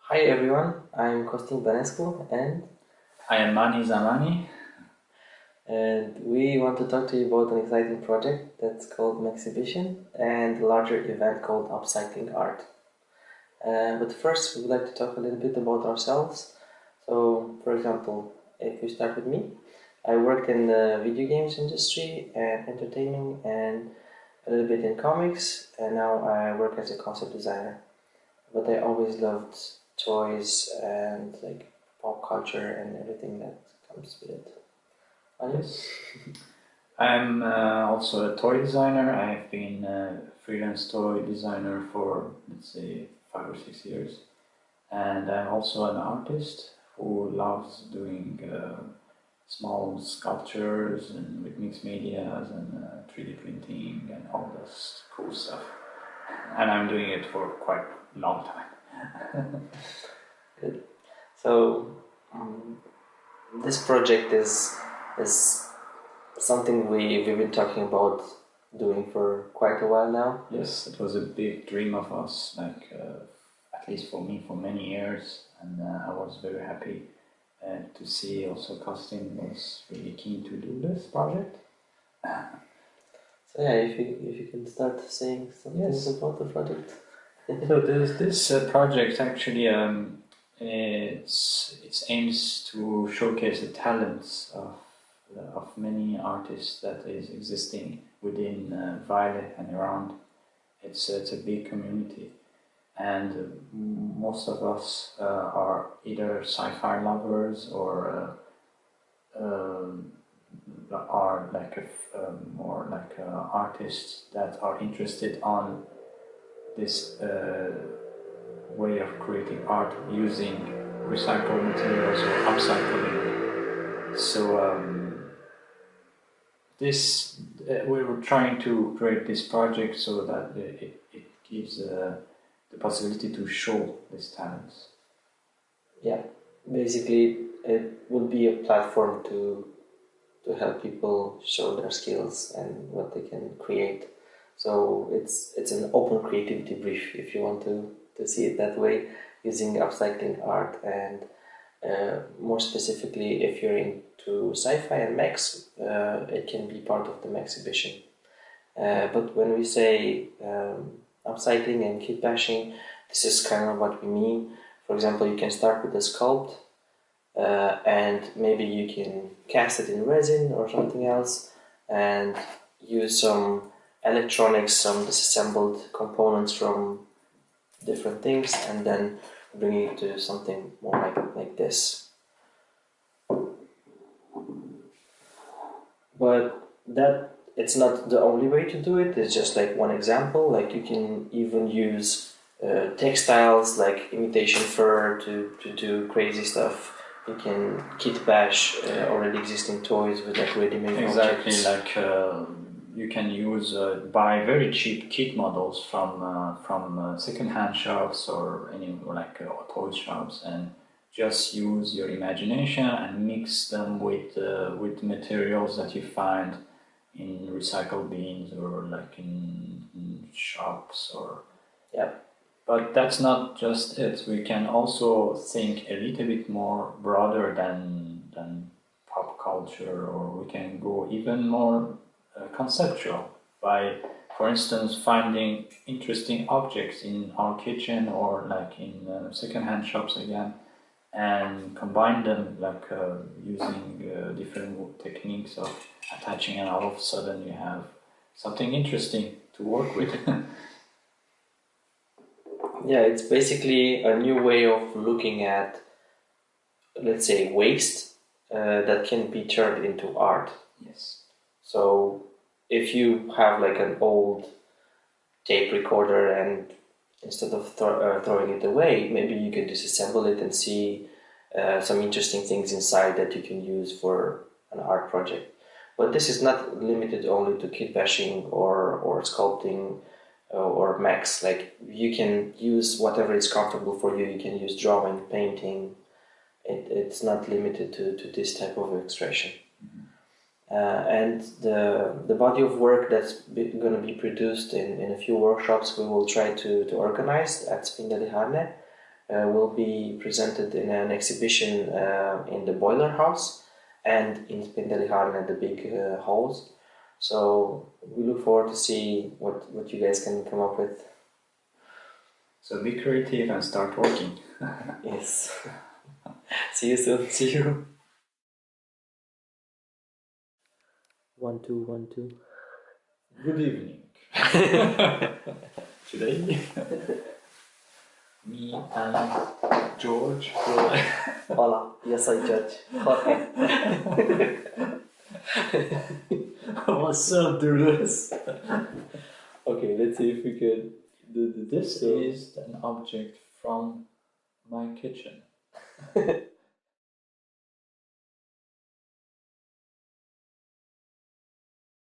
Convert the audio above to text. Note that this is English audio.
Hi everyone, I'm Costin Banescu I am Mani Zamani. and we want to talk to you about an exciting project that's called Mechxhibition and a larger event called Upcycling Art. But first we would like to talk a little bit about ourselves. So for example, if we start with me, I worked in the video games industry and entertainment and a little bit in comics, and now I work as a concept designer. But I always loved toys and like pop culture and everything that comes with it. Yes. I'm also a toy designer. I've been a freelance toy designer for, let's say, 5 or 6 years. And I'm also an artist who loves doing small sculptures and with mixed medias and 3D printing and all this cool stuff. And I'm doing it for quite a long time. Good. So this project is something we've been talking about doing for quite a while now. Yes, it was a big dream of us, at least for me, for many years, and I was very happy to see also Costin was really keen to do this project. So yeah, if you can start saying some things about the project. So this project actually it aims to showcase the talents of many artists that is existing within Vejle and around. It's a big community, and most of us are either sci-fi lovers or are more like artists that are interested on this way of creating art using recycled materials or upcycling. So this we were trying to create this project so that it gives the possibility to show these talents. Yeah, basically it would be a platform to help people show their skills and what they can create. So it's an open creativity brief if you want to see it that way, using upcycling art and more specifically if you're into sci-fi and mechs, it can be part of the Mechxhibition. But when we say upcycling and kit bashing, this is kind of what we mean. For example, you can start with a sculpt and maybe you can cast it in resin or something else and use some electronics, some disassembled components from different things, and then bring it to something more like this. But that it's not the only way to do it. It's just like one example. Like you can even use textiles like imitation fur to do crazy stuff. You can kit bash already existing toys with like ready-made Exactly, objects. like you can use buy very cheap kit models from second-hand shops or any toy shops, and just use your imagination and mix them with materials that you find in recycle bins or like in shops or Yeah. But that's not just it. We can also think a little bit more broader than pop culture, or we can go even more conceptual by, for instance, finding interesting objects in our kitchen or like in second-hand shops again, and combine them using different techniques of attaching, and all of a sudden you have something interesting to work with. Yeah, it's basically a new way of looking at, let's say, waste that can be turned into art. Yes. So if you have like an old tape recorder and instead of throwing it away, maybe you can disassemble it and see some interesting things inside that you can use for an art project. But this is not limited only to kit bashing or sculpting or mechs. Like you can use whatever is comfortable for you. You can use drawing, painting. It's not limited to this type of expression. And the body of work that's going to be produced in a few workshops we will try to organize at Spindeliharne. will be presented in an exhibition in the Boiler House and in Spindelihallen at the big halls. So we look forward to see what you guys can come up with. So be creative and start working. Yes. See you soon. See you. 1 2 1 2. Good evening. Today, me and George. Hola, yo soy George. Jorge. What's up, dudes? Okay, let's see if we can do This is an object from my kitchen.